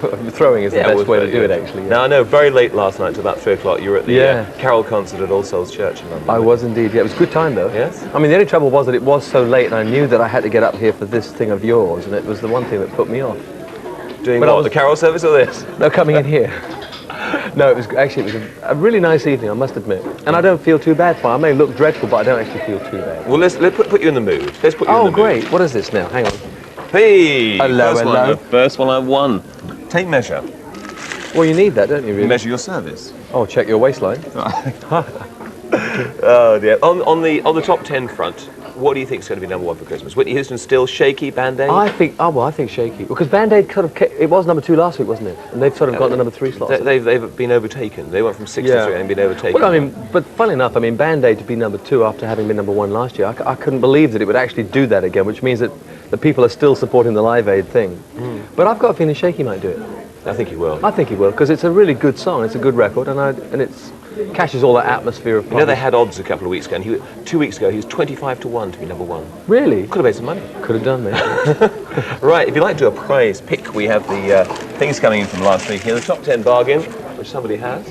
Throwing is the best way to do it, actually. Now, I know, very late last night, till about 3 o'clock, you were at the Carol concert at All Souls Church in London. I was indeed, yeah. It was a good time, though. Yes? I mean, the only trouble was that it was so late, and I knew that I had to get up here for this thing of yours, and it was the one thing that put me off. Doing what, the Carol service or this? No, coming in here. No, it was a really nice evening, I must admit. And I don't feel too bad for it. I may look dreadful, but I don't actually feel too bad. Well, let's put you in the mood. Let's put you in the mood. Oh, great. What is this now? Hang on. Hey! Hello, hello. First one I've won. Take measure. Well, you need that, don't you, really? Measure your service. Oh, check your waistline. Oh, dear. On the top 10 front, what do you think is going to be #1 for Christmas? Whitney Houston still shaky, Band-Aid? I think shaky. Because Band-Aid sort of, it was #2 last week, wasn't it? And they've sort of got the #3 slot. They've been overtaken. They went from 6 to 3 and been overtaken. Well, I mean, but funnily enough, I mean, Band-Aid to be #2 after having been #1 last year, I couldn't believe that it would actually do that again, which means that the people are still supporting the Live Aid thing. But I've got a feeling Shaky might do it. I think he will. I think he will, because it's a really good song. It's a good record, and it's catches all that atmosphere of. You know, they had odds a couple of weeks ago, and 2 weeks ago he was 25 to 1 to be #1. Really? Could have made some money. Could have done, mate. Right, if you'd like to do a prize pick, we have the things coming in from last week here. The top 10 bargain, which somebody has.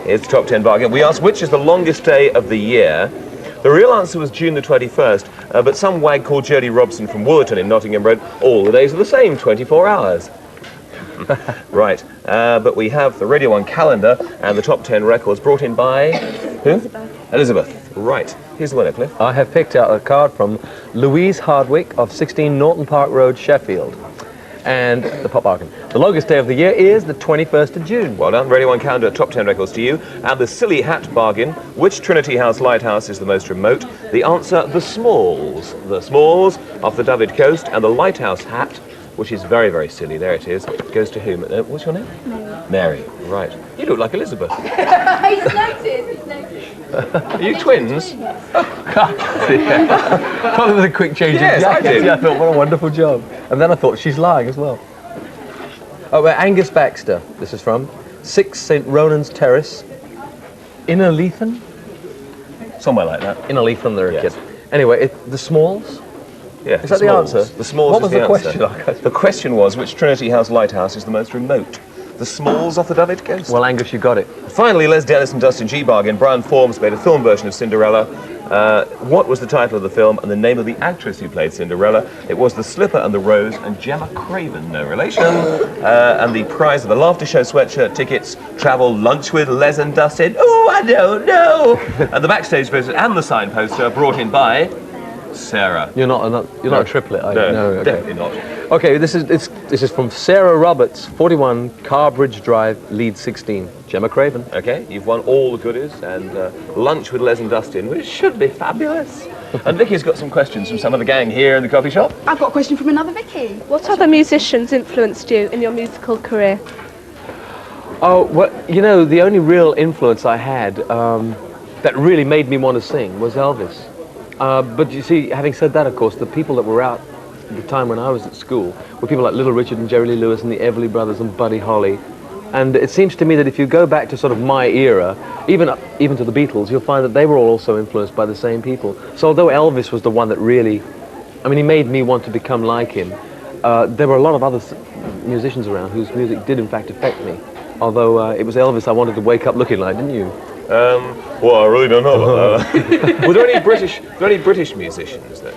Here's the top 10 bargain. We asked which is the longest day of the year. The real answer was June the 21st, but some wag called Jodie Robson from Wollerton in Nottingham wrote, all the days are the same, 24 hours. Right, but we have the Radio 1 calendar and the top 10 records brought in by... Who? Elizabeth. Right. Here's the winner, Cliff. I have picked out a card from Louise Hardwick of 16 Norton Park Road, Sheffield. And the pop bargain. The longest day of the year is the 21st of June. Well done. Radio 1 calendar, top 10 records to you. And the silly hat bargain. Which Trinity House lighthouse is the most remote? The answer, the Smalls. The Smalls off the David Coast. And the lighthouse hat, which is very, very silly, there it is, goes to whom? What's your name? Mary. Mary, right. You look like Elizabeth. He's noticed. Are you twins? Oh, God. Probably with a quick change Yes, of jacket. I did. Yeah, I thought, what a wonderful job. And then I thought, she's lying as well. Oh, Angus Baxter, this is from 6 St. Ronan's Terrace, Innerleithen? Somewhere like that. Innerleithen, there, Yes. kid. Anyway, the Smalls? Yeah, Is that the answer? The Smalls What is was the answer. question? The question was, which Trinity House lighthouse is the most remote? The Smalls off the David Coast. Well, Angus, you got it. Finally, Les Dennis and Dustin G. Bargain. Brian Forms made a film version of Cinderella. What was the title of the film and the name of the actress who played Cinderella? It was The Slipper and the Rose and Gemma Craven, no relation. And the prize of the Laughter Show sweatshirt tickets, travel, lunch with Les and Dustin. Oh, I don't know. And the backstage visit and the sign poster brought in by Sarah. You're not a triplet, are you? No, okay. definitely not. Okay, this is from Sarah Roberts, 41 Carbridge Drive, Leeds 16. Gemma Craven. Okay, you've won all the goodies and lunch with Les and Dustin, which should be fabulous. And Vicky's got some questions from some of the gang here in the coffee shop. I've got a question from another Vicky. What other musicians influenced you in your musical career? Oh, well, you know, the only real influence I had that really made me want to sing was Elvis. But you see, having said that, of course, the people that were out at the time when I was at school were people like Little Richard and Jerry Lee Lewis and the Everly Brothers and Buddy Holly. And it seems to me that if you go back to sort of my era, even to the Beatles, you'll find that they were all also influenced by the same people. So although Elvis was the one that really, I mean, he made me want to become like him, there were a lot of other musicians around whose music did in fact affect me. Although it was Elvis I wanted to wake up looking like, didn't you? Well, I really don't know about that. Were there any British musicians that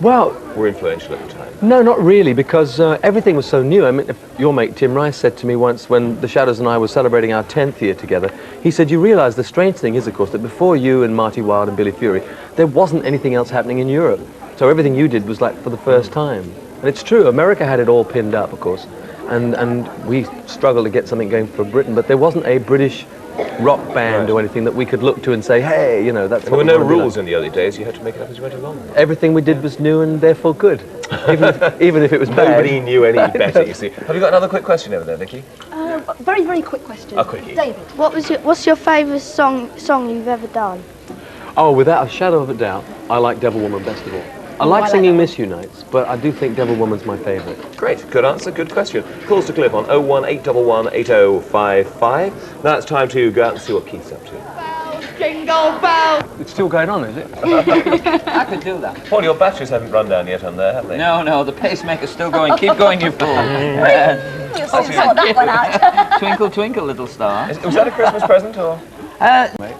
were influential at the time? No, not really, because everything was so new. I mean, your mate Tim Rice said to me once when the Shadows and I were celebrating our 10th year together, he said, you realise the strange thing is, of course, that before you and Marty Wilde and Billy Fury, there wasn't anything else happening in Europe. So everything you did was like for the first time. And it's true, America had it all pinned up, of course, and we struggled to get something going for Britain, but there wasn't a British rock band or anything that we could look to and say, hey, you know, that's. There were no rules in the early days. You had to make it up as you went along. Everything we did was new and therefore good, even if it was bad. Nobody knew any better, you see. Have you got another quick question over there, Vicky? Very, very quick question. A quickie. David. What's your favourite song you've ever done? Oh, without a shadow of a doubt, I like Devil Woman best of all. I like singing Miss You Nights, but I do think Devil Woman's my favourite. Great, good answer, good question. Calls to Cliff on 01811 8055. Now it's time to go out and see what Keith's up to. Jingle bells. It's still going on, is it? I could do that. Paul, your batteries haven't run down yet on there, have they? No, the pacemaker's still going. Keep going, you fool. You'll soon sort that one out. Twinkle, twinkle, little star. Was that a Christmas present, or?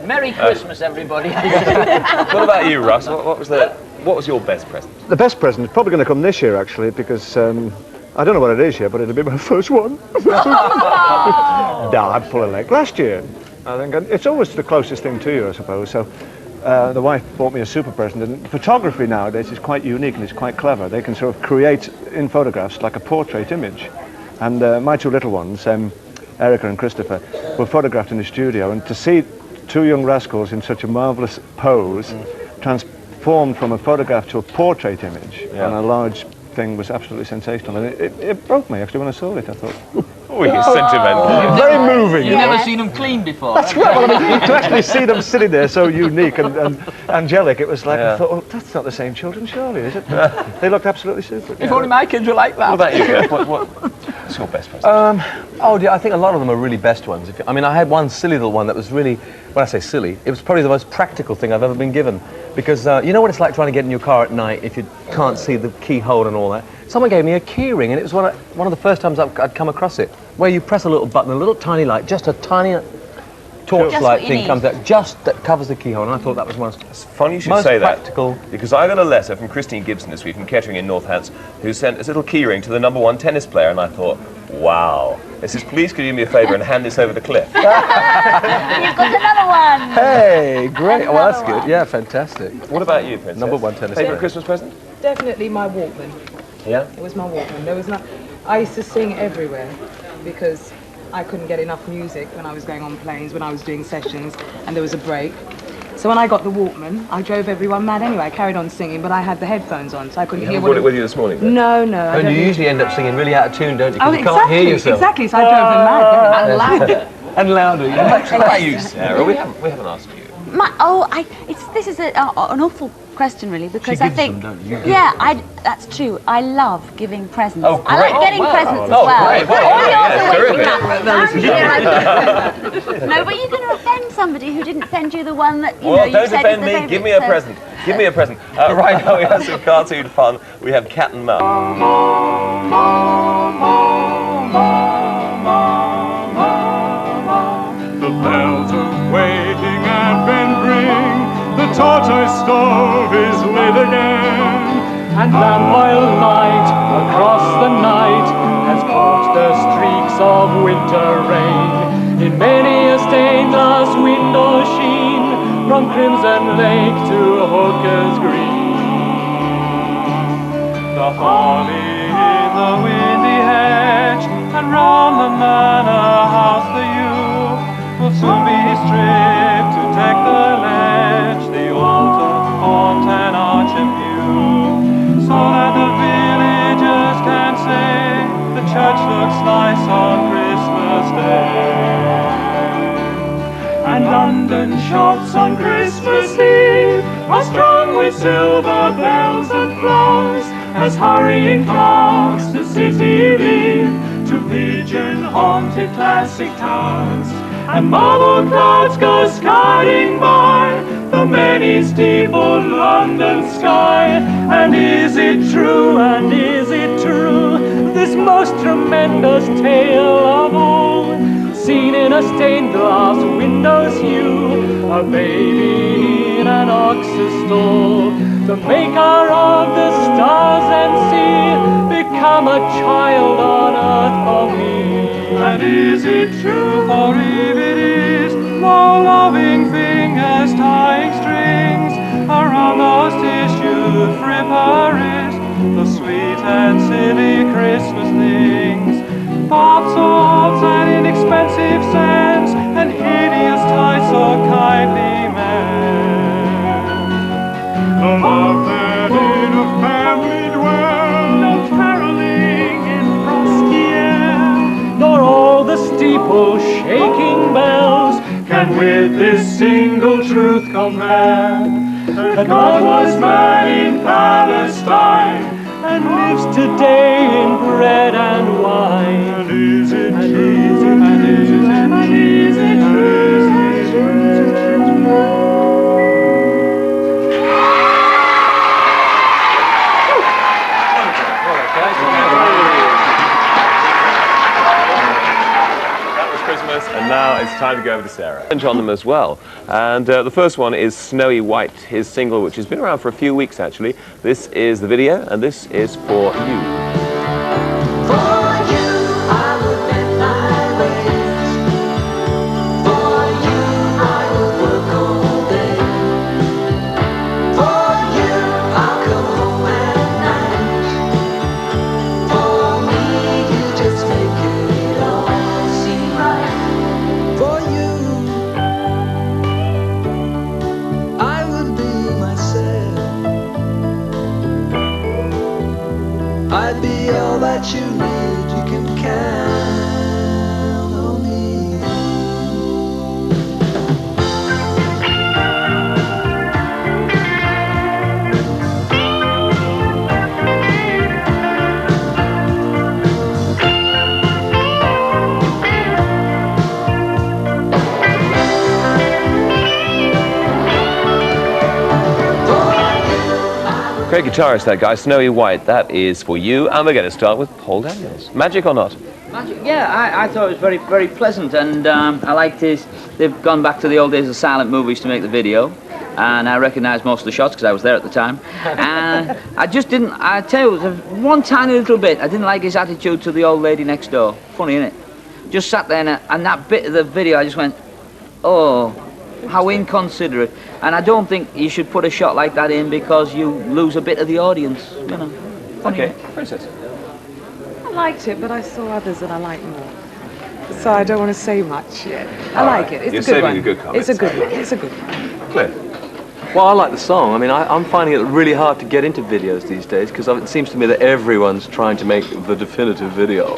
Merry Christmas, everybody. What about you, Russ? What was your best present? The best present is probably going to come this year, actually, because I don't know what it is yet, but it'll be my first one. No, I'm full of leg. Last year, I think it's always the closest thing to you, I suppose. So the wife bought me a super present, and photography nowadays is quite unique and it's quite clever. They can sort of create in photographs like a portrait image. And my two little ones, Erica and Christopher, were photographed in the studio, and to see two young rascals in such a marvellous pose, transformed from a photograph to a portrait image on a large thing, was absolutely sensational. And it broke me, actually, when I saw it. I thought, Oh, you're sentimental. very moving. You've never seen them clean before. That's right. Well, I mean, to actually see them sitting there so unique and angelic, it was like, I thought, oh, that's not the same children, surely, is it? They looked absolutely super. If only my kids were like that. What about you, Kev? What's your best present? Oh, dear, I think a lot of them are really best ones. I mean, I had one silly little one that was really, when I say silly, it was probably the most practical thing I've ever been given. Because you know what it's like trying to get in your car at night if you can't see the keyhole and all that? Someone gave me a key ring, and it was one of the first times I'd come across it, where you press a little button, a little tiny light, just a tiny torchlight thing comes out, just that covers the keyhole, and I thought that was It's funny you should most say practical. that, because I got a letter from Christine Gibson this week from Kettering in Northants, who sent this little keyring to the #1 tennis player, and I thought, wow. It says, please could you do me a favour and hand this over to Cliff? You've got another one. Hey, great. Well, that's good. Yeah, fantastic. What about you, Princess? #1 tennis Favourite player. Christmas present? Definitely my Walkman. Yeah? It was my Walkman. There was not. I used to sing everywhere because I couldn't get enough music when I was going on planes, when I was doing sessions, and there was a break. So when I got the Walkman, I drove everyone mad anyway. I carried on singing, but I had the headphones on, so I couldn't You hear haven't what brought it with you this morning, then? No. I And don't you need- usually end up singing really out of tune, don't you? 'Cause Oh, you can't hear yourself. Exactly. So I drove them mad. And louder. And louder. What about you, Sarah? We haven't asked you. This is an awful question, really, because I gives think, them, don't you? that's true. I love giving presents. Oh, I like great. getting presents as Oh, well. great. Well, All yours yeah, are waiting terrific. up. No, but you're going to offend somebody who didn't send you the one that you Well, you don't said offend is the me. favourite, Give me a so- present. Give me a present. Right now we have some cartoon fun. We have Cat and Mouse. The bells of waiting have been ring, the tortoise stove is lit again, and lamp by light across the night has caught the streaks of winter rain. In many a stained glass window sheen, from Crimson Lake to Hooker's Green. The holly in the windy hedge, and round the manor house the yew will soon be stripped to deck the ledge, the altar, font and arch and pew, so that the villagers can say the church looks nice on Christmas Day. And London shops on Christmas Eve are strung with silver bells and flowers, as hurrying crowds the city leave to pigeon-haunted classic towers. And marble clouds go skying by the many-steepled London sky. And is it true, this most tremendous tale of all, seen in a stained glass window's hue, a baby in an ox's stall, the maker of the stars and sea, become a child on earth for me. And is it true, for if it is, no loving fingers tying strings around those tissue fripperies, the sweet and silly Christmas things, thoughts of and inexpensive cents, and hideous ties so kindly meant. The love that in a family dwell, no caroling in frosty air, nor all the steeple shaking bells can with this single truth compare, that God was man in Palestine, and lives today in bread and wine. And is it true? And is it true? now it's time to go over to Sarah. And on them as well. And the first one is Snowy White, his single, which has been around for a few weeks actually. This is the video, and this is For You. I'd be all that you need, you can count on me. Great guitarist, that guy, Snowy White. That is For You, and we're going to start with Paul Daniels. Magic or not? Magic, yeah, I thought it was very, very pleasant, and I liked his. They've gone back to the old days of silent movies to make the video, and I recognised most of the shots because I was there at the time. And I just didn't. I tell you, one tiny little bit. I didn't like his attitude to the old lady next door. Funny, innit? Just sat there, and that bit of the video, I just went, oh, how inconsiderate. And I don't think you should put a shot like that in because you lose a bit of the audience, you know. Funny. Okay, Princess. I liked it, but I saw others that I liked more. So I don't want to say much yet. I like it. It's You're a good saving one. the good comments. It's a good one. It's a good one. Claire. Well, I like the song. I mean, I'm finding it really hard to get into videos these days because it seems to me that everyone's trying to make the definitive video.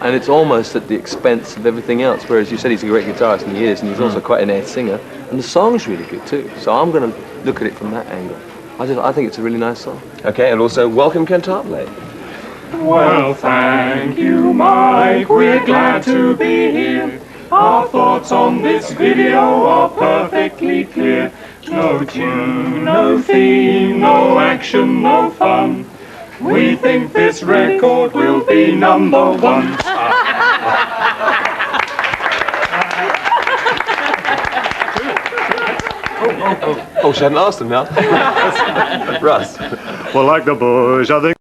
And it's almost at the expense of everything else, whereas you said he's a great guitarist, and he is, and he's also quite an air singer, and the song's really good too. So I'm going to look at it from that angle. I think it's a really nice song. Okay, and also welcome Ken Tarpley. Well, thank you, Mike. We're glad to be here. Our thoughts on this video are perfectly clear. No tune, no theme, no action, no fun. We think this record will be number one. Oh, she hadn't asked him now. Russ. Well, like the boys, I think.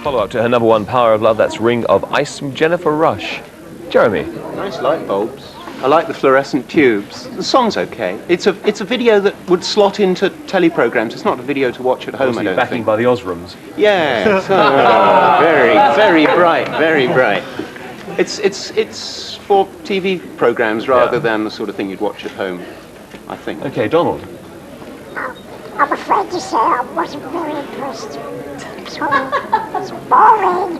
Follow up to her number one, Power of Love, that's Ring of Ice from Jennifer Rush. Jeremy. Nice light bulbs. I like the fluorescent tubes. The song's okay. It's a video that would slot into teleprograms. It's not a video to watch at home, I don't backing think. by the Osrams. Yes. Very, very bright, very bright. It's for TV programs rather than the sort of thing you'd watch at home, I think. Okay, Donald. I'm afraid to say I wasn't very impressed. Sorry. It's boring.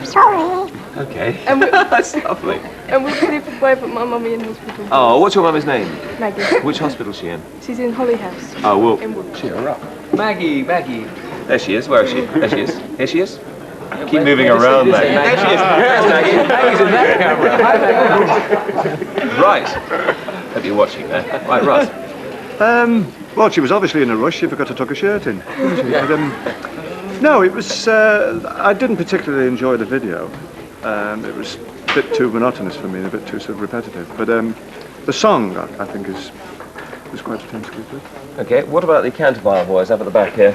Sorry. Okay. That's lovely. And we're pretty away from my mummy in hospital. Oh, what's your mummy's name? Maggie. Which hospital is she in? She's in Holly House. Oh, well, In Wood. cheer her up. Maggie. There she is. Where is she? There she is. Here she is. Keep Where- moving where around, is it? Maggie. There she is. There's Maggie. Maggie's in that camera. Right. Hope you're watching there. Right, Russ. Well, she was obviously in a rush. She forgot to tuck her shirt in. But, no, it was. I didn't particularly enjoy the video. It was a bit too monotonous for me, and a bit too sort of repetitive. But the song, I think, was quite potentially good. Okay, what about the Canterville boys up at the back here?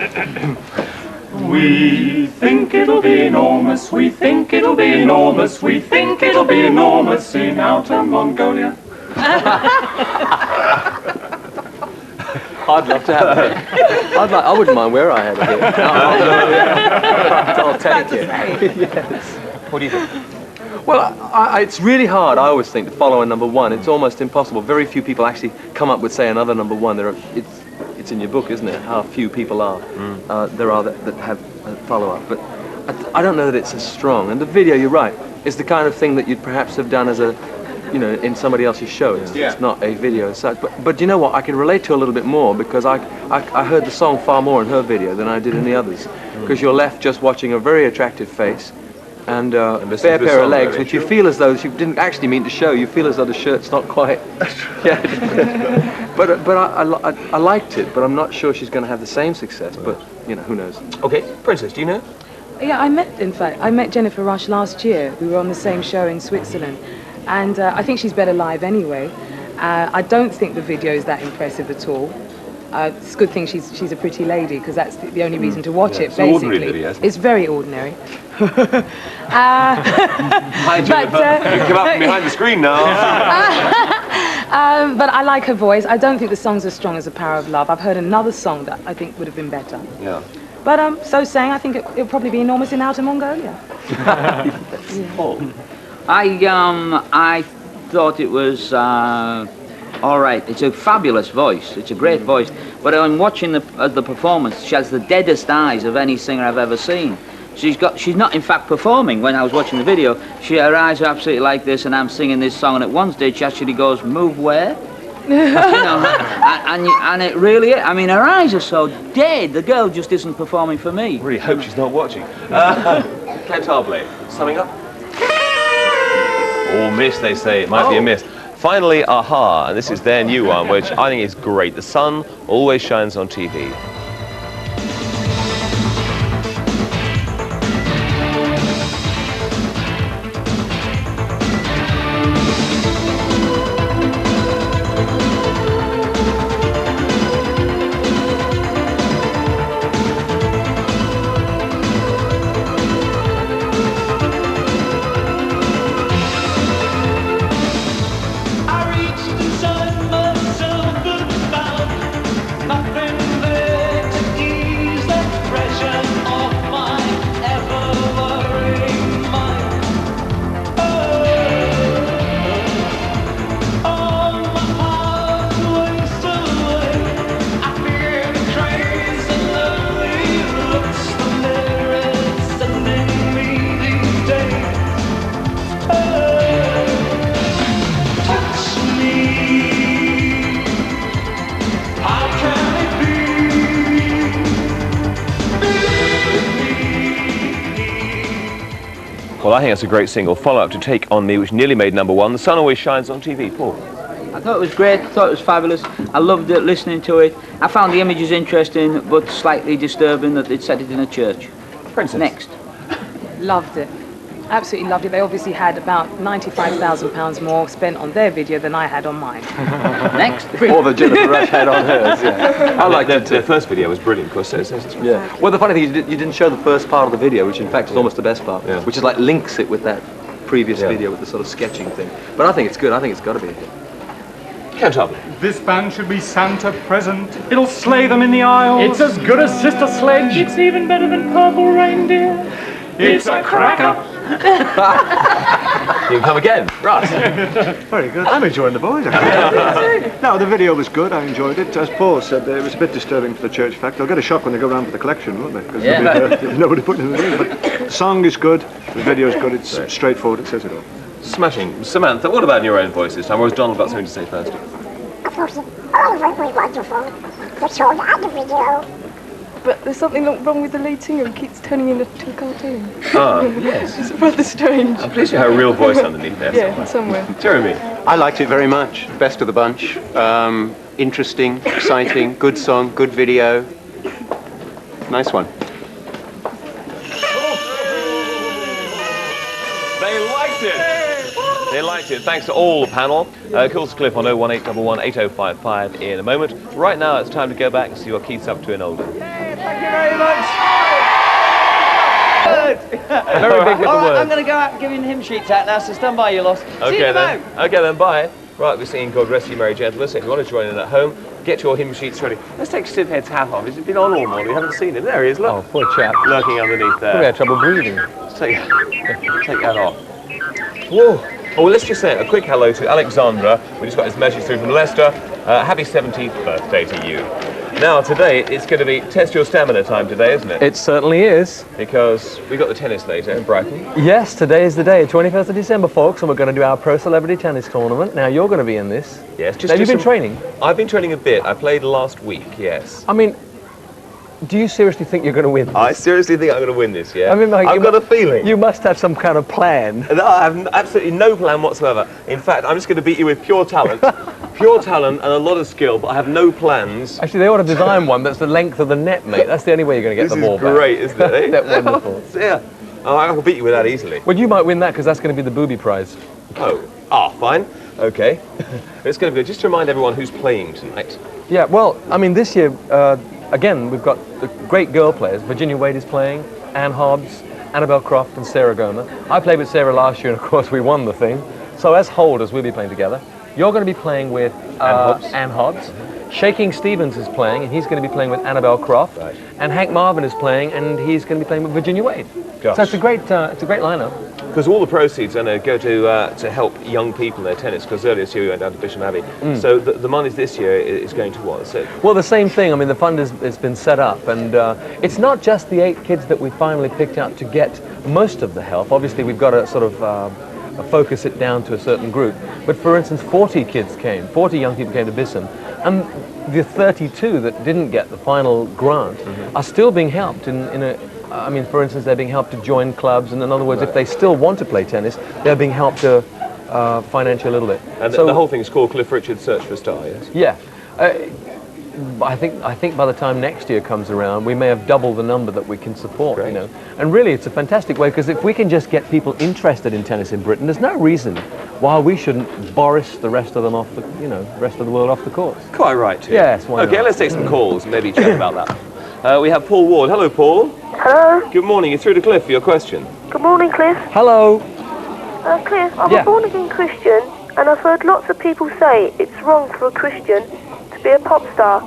We think it'll be enormous, we think it'll be enormous, we think it'll be enormous in outer Mongolia. I'd love to have it. I wouldn't mind where I had it. I'll take it. Yes. What do you think? Well, it's really hard, I always think, to follow a number one. It's almost impossible. Very few people actually come up with, say, another number one. It's in your book, isn't it? How few people there are that have a follow-up. But I don't know that it's as strong. And the video, you're right, is the kind of thing that you'd perhaps have done as in somebody else's show. It's not a video as such. But you know what? I can relate to a little bit more because I heard the song far more in her video than I did in the others. Because you're left just watching a very attractive face and a fair pair of legs, which you feel as though you didn't actually mean to show. You feel as though the shirt's not quite. Yeah. But I liked it, but I'm not sure she's going to have the same success. But who knows? Okay, Princess, do you know? Yeah, I met Jennifer Rush last year. We were on the same show in Switzerland, and I think she's better live anyway. I don't think the video is that impressive at all. It's a good thing she's a pretty lady, because that's the only reason to watch it, It's an ordinary basically. video, isn't it? It's very ordinary. Hi, Jennifer. You can come up from behind the screen now. But I like her voice. I don't think the song's as strong as The Power of Love. I've heard another song that I think would have been better. Yeah. But so saying, I think it'll probably be enormous in Outer Mongolia. Paul. I thought it was all right. It's a fabulous voice. It's a great voice. But I'm watching the performance. She has the deadest eyes of any singer I've ever seen. She's not in fact performing. When I was watching the video, her eyes are absolutely like this, and I'm singing this song, and at one stage she actually goes, "Move where?" You know, and it really, I mean, her eyes are so dead. The girl just isn't performing for me. Really hope she's not watching. Cantabile, summing up. Oh, miss, they say. It might be a miss. Finally, Aha, and this is their new one, which I think is great. The sun always shines on TV. Well, I think it's a great single follow-up to Take On Me, which nearly made #1. The sun always shines on TV. Paul. I thought it was great. I thought it was fabulous. I loved it, listening to it. I found the images interesting, but slightly disturbing that they'd set it in a church. Princess. Next. Loved it. Absolutely loved it. They obviously had about £95,000 more spent on their video than I had on mine. Next. Or the Jennifer Rush had on hers, yeah. I liked it. Their first video was brilliant, of course. Yeah. Well, the funny thing is you didn't show the first part of the video, which in fact is almost the best part, which is like links it with that previous video with the sort of sketching thing. But I think it's good. I think it's got to be a hit. Cantabile. This band should be Santa present. It'll slay them in the aisles. It's as good as Sister Sledge. It's even better than Purple Reindeer. It's a cracker. You can come again, Russ. Very good. I'm enjoying the boys, actually. No, the video was good. I enjoyed it. As Paul said, it was a bit disturbing for the church fact. They'll get a shock when they go around with the collection, won't they? Because there's nobody putting it in. But the song is good. The video is good. It's straightforward. It says it all. Smashing. Samantha, what about your own voice this time? Or has Donald got something to say first? Of course, all of it was wonderful. The song and the video. But there's something wrong with the lead singer. He keeps turning into a cartoon. Ah, yes. It's rather strange. I'm pleased you have a real voice underneath there. Yeah, somewhere. Jeremy. I liked it very much. Best of the bunch. Interesting, exciting, good song, good video. Nice one. They liked it. They liked it. Thanks to all the panel. Call us a clip on 01811 8055 in a moment. Right now, it's time to go back and see what Keith's up to in Oldham. Thank you very much. Very big with the word. I'm going to go out and give you hymn sheets out now, so stand by, you lot. Okay then. Okay then, bye. Right, we're singing called Rest You Merry Gentlemen. So if you want to join in at home, get your hymn sheets ready. Let's take Steve Head's hat off. He's been on all morning. We haven't seen him. There he is, look. Oh, poor chap. Lurking underneath there. Probably had trouble breathing. Let's take that off. Whoa. Oh, well, let's just say a quick hello to Alexandra. We just got this message through from Leicester. Happy 70th birthday to you. Now, today, it's going to be test your stamina time today, isn't it? It certainly is. Because we've got the tennis later in Brighton. Yes, today is the day, 21st of December, folks, and we're going to do our Pro Celebrity Tennis Tournament. Now, you're going to be in this. Yes. Have you been training? I've been training a bit. I played last week, yes. I mean, do you seriously think you're going to win this? I seriously think I'm going to win this, yeah. I mean, like, I've got a feeling. You must have some kind of plan. No, I have absolutely no plan whatsoever. In fact, I'm just going to beat you with pure talent. pure talent and a lot of skill, but I have no plans. Actually, they ought to design one that's the length of the net, mate. That's the only way you're going to get the ball back. Great, isn't it? Eh? That's wonderful. Yeah. Oh, I can beat you with that easily. Well, you might win that because that's going to be the booby prize. Oh, fine. Okay. It's going to be just to remind everyone who's playing tonight. Yeah, well, I mean, this year, again, we've got the great girl players. Virginia Wade is playing, Anne Hobbs, Annabelle Croft, and Sarah Goma. I played with Sarah last year, and of course, we won the thing. So as holders, we'll be playing together. You're going to be playing with Anne Hobbs. Shaking Stevens is playing, and he's going to be playing with Annabelle Croft. Right. And Hank Marvin is playing, and he's going to be playing with Virginia Wade. Gosh. So it's a great lineup. Because all the proceeds are going to go to help young people in their tennis. Because earlier this year we went down to Bisham Abbey. So the money this year is going to what? So well, the same thing. I mean, the fund has been set up, and it's not just the 8 kids that we finally picked out to get most of the help. Obviously, we've got to sort of focus it down to a certain group. But for instance, 40 young people came to Bisham, and the 32 that didn't get the final grant are still being helped I mean, for instance, they're being helped to join clubs, and in other words, if they still want to play tennis, they're being helped to financially a little bit. And so, the whole thing is called Cliff Richard's Search for a Star, yes? Yeah. I think by the time next year comes around, we may have doubled the number that we can support. Great. You know, and really, it's a fantastic way because if we can just get people interested in tennis in Britain, there's no reason why we shouldn't Boris the rest of them off the, rest of the world off the course. Quite right. Too. Yes. Why Okay, not? let's take some calls and maybe chat about that. We have Paul Ward. Hello, Paul. Hello. Good morning. You're through to Cliff for your question. Good morning, Cliff. Hello. Cliff, I'm a born-again Christian, and I've heard lots of people say it's wrong for a Christian to be a pop star.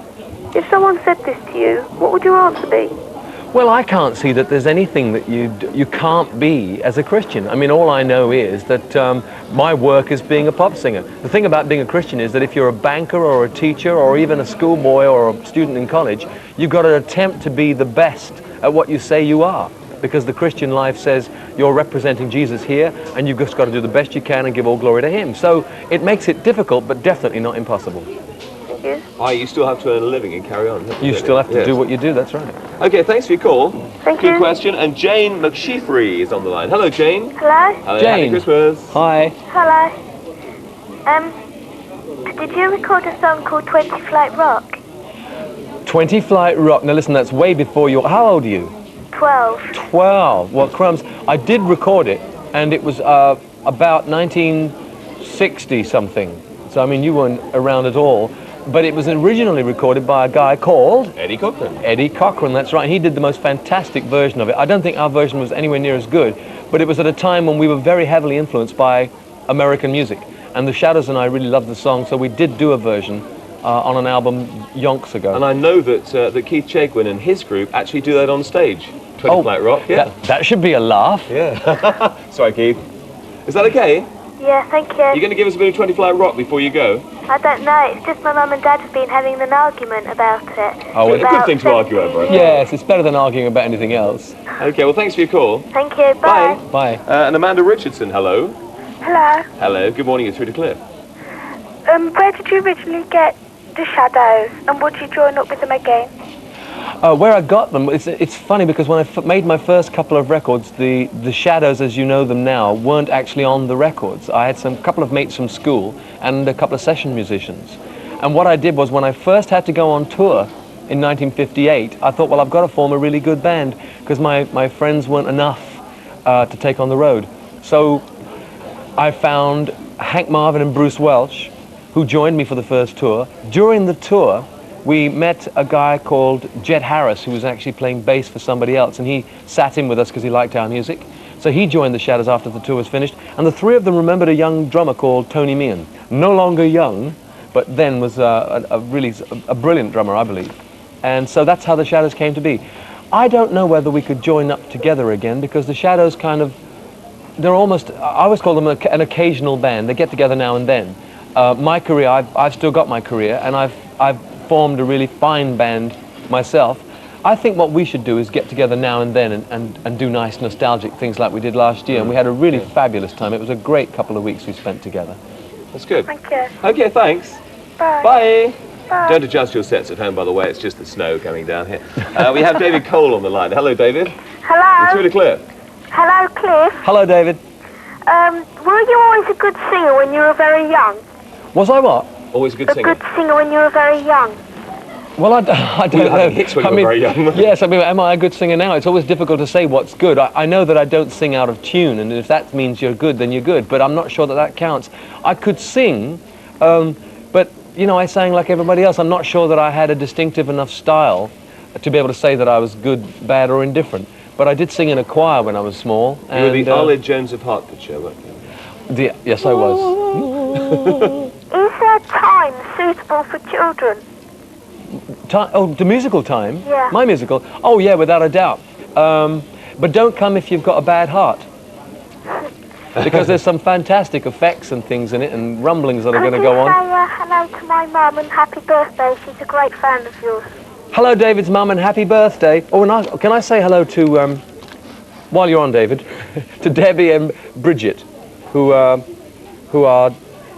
If someone said this to you, what would your answer be? Well, I can't see that there's anything that you can't be as a Christian. I mean, all I know is that my work is being a pop singer. The thing about being a Christian is that if you're a banker or a teacher or even a schoolboy or a student in college, you've got to attempt to be the best at what you say you are. Because the Christian life says you're representing Jesus here, and you've just got to do the best you can and give all glory to him. So it makes it difficult, but definitely not impossible. You still have to earn a living and carry on. You still have to do what you do, that's right. Okay, thanks for your call. Thank you. you. Good question. And Jane McSheafrey is on the line. Hello, Jane. Hello? Hello, Jane. Happy Christmas. Hi. Hello. Did you record a song called 20 Flight Rock? 20 Flight Rock. Now listen, that's way before your... How old are you? 12. 12. Well, crumbs. I did record it, and it was about 1960 something. So I mean, you weren't around at all. But it was originally recorded by a guy called Eddie Cochran. Eddie Cochran, that's right. He did the most fantastic version of it. I don't think our version was anywhere near as good, but it was at a time when we were very heavily influenced by American music. And the Shadows and I really loved the song, so we did do a version on an album yonks ago. And I know that Keith Chegwin and his group actually do that on stage. 20 Flight Rock. Yeah. That should be a laugh. Yeah. Sorry, Keith. Is that okay? Yeah, thank you. You're going to give us a bit of 20 Flight Rock before you go? I don't know, it's just my mum and dad have been having an argument about it. Oh, it's a good thing to argue over. Yes, it's better than arguing about anything else. Okay, well, thanks for your call. Thank you, bye. Bye. And Amanda Richardson, hello. Hello. Hello, good morning, you're through to Cliff. Where did you originally get the Shadows, and would you join up with them again? Where I got them, it's funny because when I made my first couple of records, the Shadows, as you know them now, weren't actually on the records. I had a couple of mates from school and a couple of session musicians. And what I did was when I first had to go on tour in 1958, I thought, well, I've got to form a really good band because my friends weren't enough to take on the road. So I found Hank Marvin and Bruce Welch, who joined me for the first tour. During the tour, we met a guy called Jet Harris, who was actually playing bass for somebody else, and he sat in with us because he liked our music. So he joined the Shadows after the tour was finished, and the three of them remembered a young drummer called Tony Meehan. No longer young, but then was a brilliant drummer, I believe. And so that's how the Shadows came to be. I don't know whether we could join up together again, because the Shadows they're almost, I always call them an occasional band. They get together now and then. My career, I've still got my career, and I've formed a really fine band myself. I think what we should do is get together now and then and do nice nostalgic things like we did last year, and we had a really fabulous time. It was a great couple of weeks we spent together. That's good. Thank you. Okay, thanks. Bye. Bye. Bye. Don't adjust your sets at home, by the way. It's just the snow coming down here. We have David Cole on the line. Hello, David. Hello. It's really clear. Hello, Cliff. Hello, David. Were you always a good singer when you were very young? Was I what? Always a good A singer. good singer when you were very young. Well, I don't You were know. having hits when you were very young. Yes, I mean, am I a good singer now? It's always difficult to say what's good. I know that I don't sing out of tune, and if that means you're good, then you're good. But I'm not sure that that counts. I could sing, but, you know, I sang like everybody else. I'm not sure that I had a distinctive enough style to be able to say that I was good, bad, or indifferent. But I did sing in a choir when I was small. You were the Arlid Jones of Hertfordshire, weren't you? Yes, I was. Is there time suitable for children? The musical time? Yeah. My musical? Oh, yeah, without a doubt. But don't come if you've got a bad heart. Because there's some fantastic effects and things in it and rumblings that are going to go on. Could you say hello to my mum and happy birthday? She's a great fan of yours. Hello, David's mum, and happy birthday. Oh, and can I say hello to, while you're on, David, to Debbie and Bridget, who are,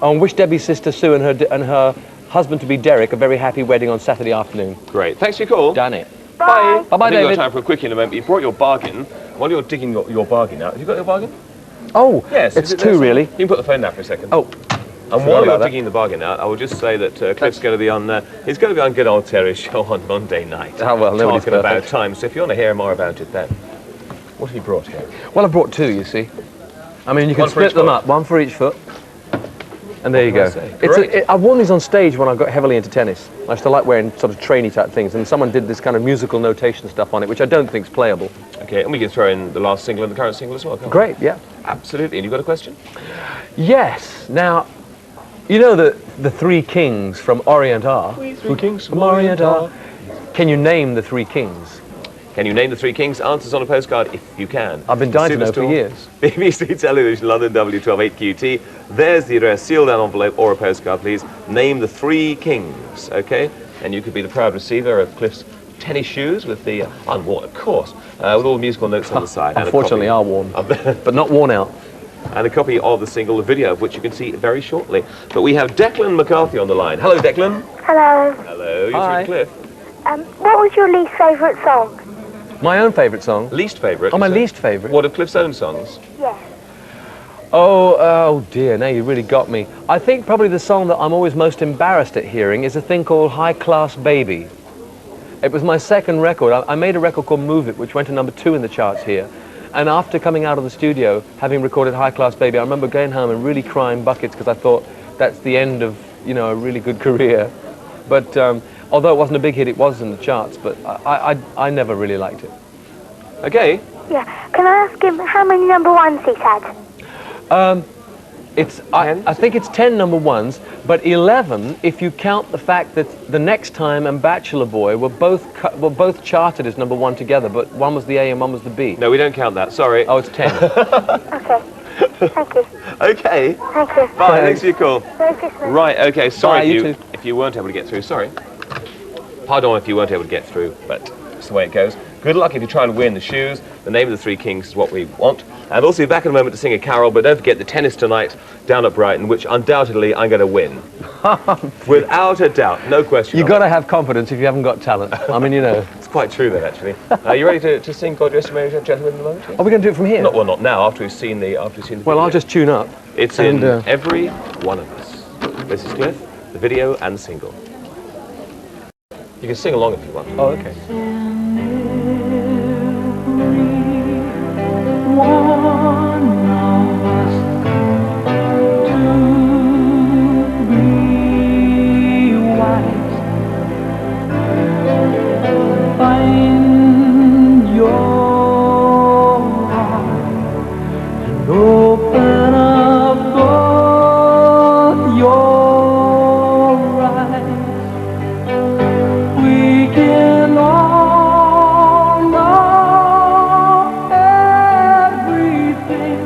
I wish Debbie's sister Sue and her husband to be Derek a very happy wedding on Saturday afternoon. Great. Thanks for your call. Done it. Bye. Bye-bye, I think David. we've got time for a quickie in a moment. You brought your bargain. While you're digging your bargain out, have you got your bargain? Oh, yes. it's two, really. You can put the phone down for a second. Oh. And while you're digging the bargain out, I will just say that Cliff's going to be on. He's going to be on Good Old Terry's show on Monday night. Oh, well, nobody's talking about perfect. time. So if you want to hear more about it, then what have you brought here? Well, I brought two, you see. I mean, you can One for split each them foot. up, one for each foot. And there you What go. can I say? Great. I've worn these on stage when I got heavily into tennis. I used to like wearing sort of trainy type things, and someone did this kind of musical notation stuff on it, which I don't think is playable. Okay, and we can throw in the last single and the current single as well, can't we? Great, yeah. Absolutely. And you got a question? Yes. Now, you know the three kings from Orient are? Three kings from Orient are. Can you name the three kings? Can you name the three kings? Answers on a postcard if you can. I've been dying to know for Superstore, years. BBC Television, London, W128QT. There's the address. Sealed down envelope or a postcard, please. Name the three kings, okay? And you could be the proud receiver of Cliff's tennis shoes with the unworn, of course, with all the musical notes on the side. Unfortunately, are worn, but not worn out. And a copy of the single, the video of which you can see very shortly. But we have Declan McCarthy on the line. Hello, Declan. Hello. Hello, you're Hi. through Cliff. What was your least favourite song? My own favourite song? Least favourite? Oh, my you say? least favourite? What of Cliff's own songs? Yes. Oh dear, now you really got me. I think probably the song that I'm always most embarrassed at hearing is a thing called High Class Baby. It was my second record. I made a record called Move It, which went to #2 in the charts here. And after coming out of the studio, having recorded High Class Baby, I remember going home and really crying buckets because I thought that's the end of, you know, a really good career. But although it wasn't a big hit, it was in the charts, but I never really liked it. Okay. Yeah. Can I ask him how many #1s he's had? I think it's 10 #1s, but 11 if you count the fact that The Next Time and Bachelor Boy were both charted as #1 together, but one was the A and one was the B. No, we don't count that. Sorry. Oh, it's 10. Okay. Thank you. Okay. Thank you. Bye. Thanks for your call. Merry Christmas. Right. Okay. Sorry Bye, you too. if you weren't able to get through. Sorry. Pardon if you weren't able to get through, but it's the way it goes. Good luck if you try and win the shoes. The name of the three kings is what we want. And also be back in a moment to sing a carol, but don't forget the tennis tonight down at Brighton, which undoubtedly I'm going to win. Without a doubt, no question. You've got to have confidence if you haven't got talent. I mean, you know. It's quite true then, actually. Are you ready to sing God Rest You Merry Gentlemen in a moment? Are we going to do it from here? Not now, after we've seen the Well, video. I'll just tune up. It's in every one of us. This is Cliff, the video and the single. You can sing along if you want. Oh, okay. One of us to be wise. Find your heart and open up both your eyes. We can all know everything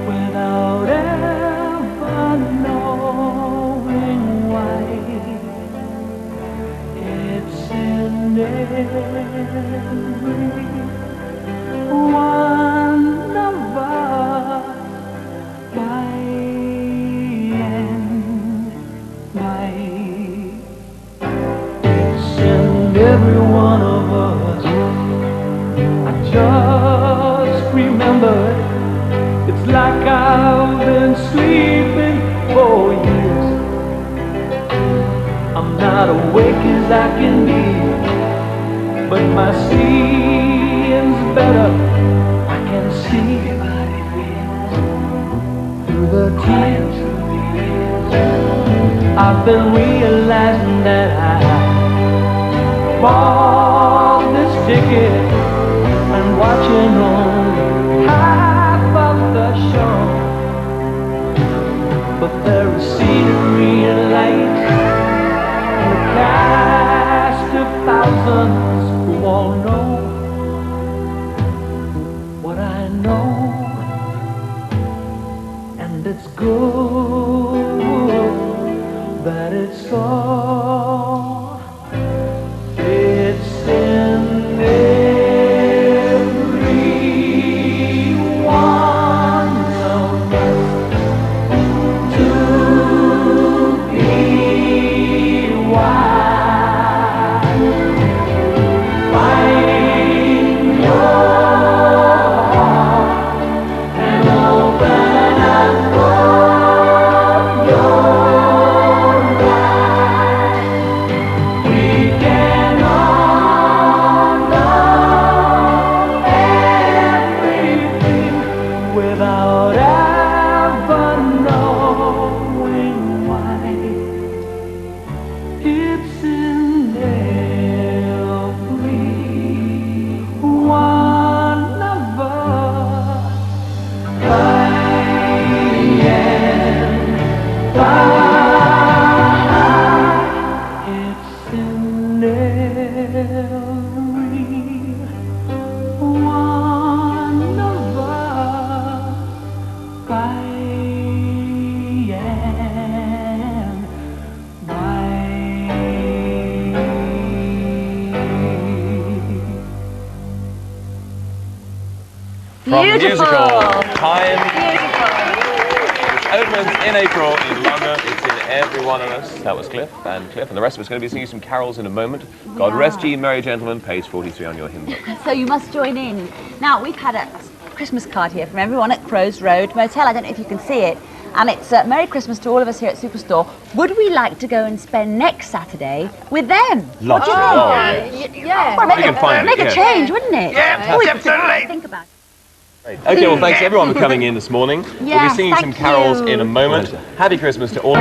without ever knowing why. It's in every one of us, by and by. It's in every one of us. I just remembered, it's like I've been sleeping for years. not awake as I can be, but my seeing's better. I can see through the tears. I've been realizing that I bought this ticket and watching only half of the show. But there is scenery and light, and a cast of thousands who all know what I know, and it's good that it's so. It's in every one of us to be wise. Find your heart and open up your eyes. We can all know everything without ever knowing why. It's in every one of us. By and by, it's in every one of us. By and by. From the Beautiful. musical Time. It opens in April in London. It's in every one of us. That was Cliff, and the rest of us are going to be singing some carols in a moment. God rest ye, merry gentlemen, page 43 on your hymn book. So you must join in. Now, we've had a Christmas card here from everyone at Crows Road Motel. I don't know if you can see it. And it's Merry Christmas to all of us here at Superstore. Would we like to go and spend next Saturday with them? Love What do you to. think? Yeah. Well, We can find make it, a yeah. change, wouldn't it? Yeah, Oh, it's definitely. Think about it. Okay, well, thanks everyone for coming in this morning. We'll be Yes, singing some thank carols you. in a moment. Happy Christmas to all.